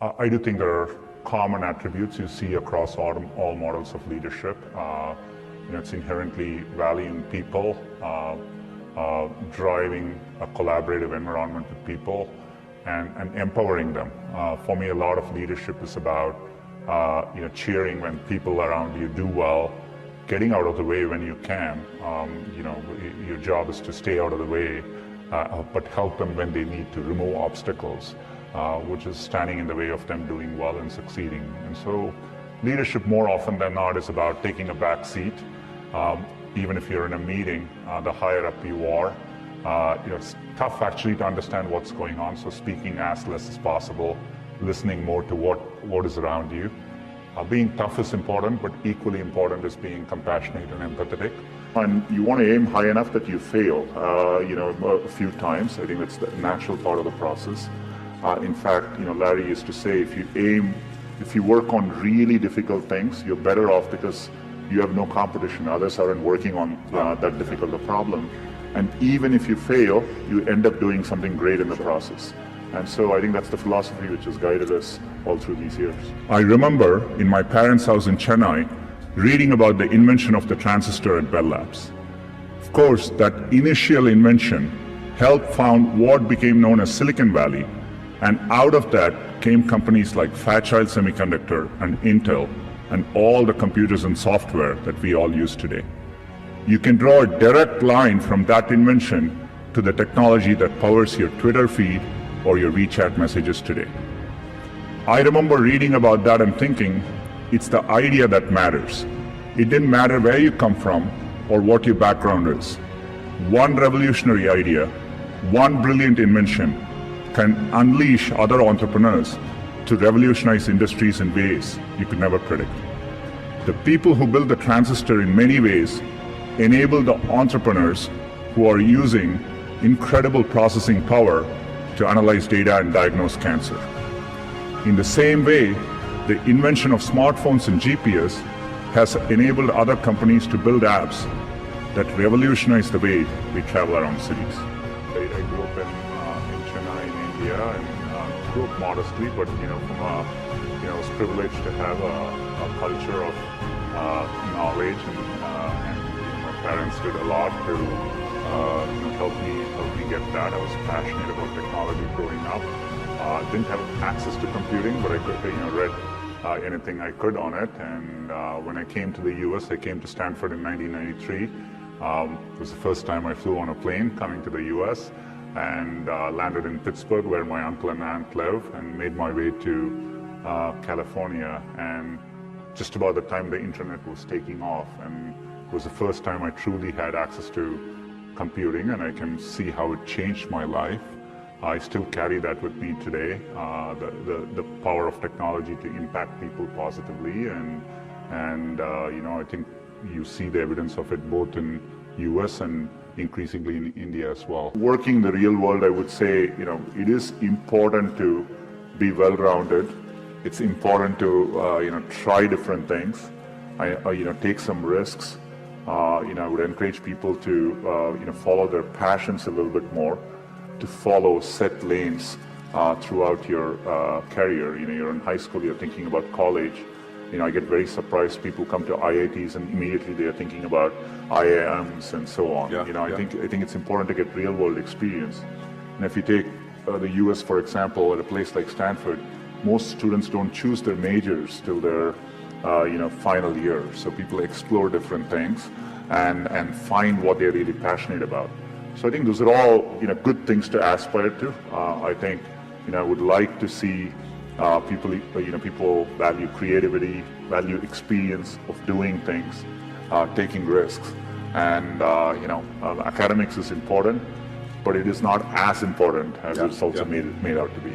I do think there are common attributes you see across all models of leadership. It's inherently valuing people, driving a collaborative environment with people, and empowering them. For me, a lot of leadership is about cheering when people around you do well, getting out of the way when you can. Your job is to stay out of the way, but help them when they need to remove obstacles, which is standing in the way of them doing well and succeeding. And so leadership more often than not is about taking a back seat. Even if you're in a meeting, the higher up you are, it's tough actually to understand what's going on, so speaking as less as possible, listening more to what is around you. Being tough is important, but equally important is being compassionate and empathetic. And you want to aim high enough that you fail, a few times. I think that's the natural part of the process. In fact, Larry used to say, if you work on really difficult things, you're better off because you have no competition. Others aren't working on that difficult a problem. And even if you fail, you end up doing something great in the process. And so I think that's the philosophy which has guided us all through these years. I remember in my parents' house in Chennai, reading about the invention of the transistor at Bell Labs. Of course, that initial invention helped found what became known as Silicon Valley. And out of that came companies like Fairchild Semiconductor and Intel, and all the computers and software that we all use today. You can draw a direct line from that invention to the technology that powers your Twitter feed or your WeChat messages today. I remember reading about that and thinking, it's the idea that matters. It didn't matter where you come from or what your background is. One revolutionary idea, one brilliant invention can unleash other entrepreneurs to revolutionize industries in ways you could never predict. The people who build the transistor in many ways enable the entrepreneurs who are using incredible processing power to analyze data and diagnose cancer. In the same way, the invention of smartphones and GPS has enabled other companies to build apps that revolutionize the way we travel around cities. I grew up in Chennai, in India, and grew up modestly, but I was privileged to have a culture of knowledge, and my parents did a lot to help me get that. I was passionate about technology growing up. Didn't have access to computing, but I could read anything I could on it. And when I came to the US, I came to Stanford in 1993. It was the first time I flew on a plane coming to the US, and landed in Pittsburgh, where my uncle and aunt live, and made my way to California. And just about the time the internet was taking off, and it was the first time I truly had access to computing, and I can see how it changed my life. I still carry that with me today, the power of technology to impact people positively, and I think you see the evidence of it both in US and increasingly in India as well. Working in the real world, I would say, it is important to be well-rounded. It's important to try different things, take some risks. I would encourage people to follow their passions a little bit more, to follow set lanes throughout your career. You're in high school, you're thinking about college. I get very surprised people come to IITs and immediately they're thinking about IIMs and so on. I think it's important to get real-world experience. And if you take the US, for example, at a place like Stanford, most students don't choose their majors till their final year. So people explore different things and find what they're really passionate about. So I think those are all good things to aspire to. I think I would like to see people value creativity, value experience of doing things, taking risks, and academics is important, but it is not as important as it's also made out to be.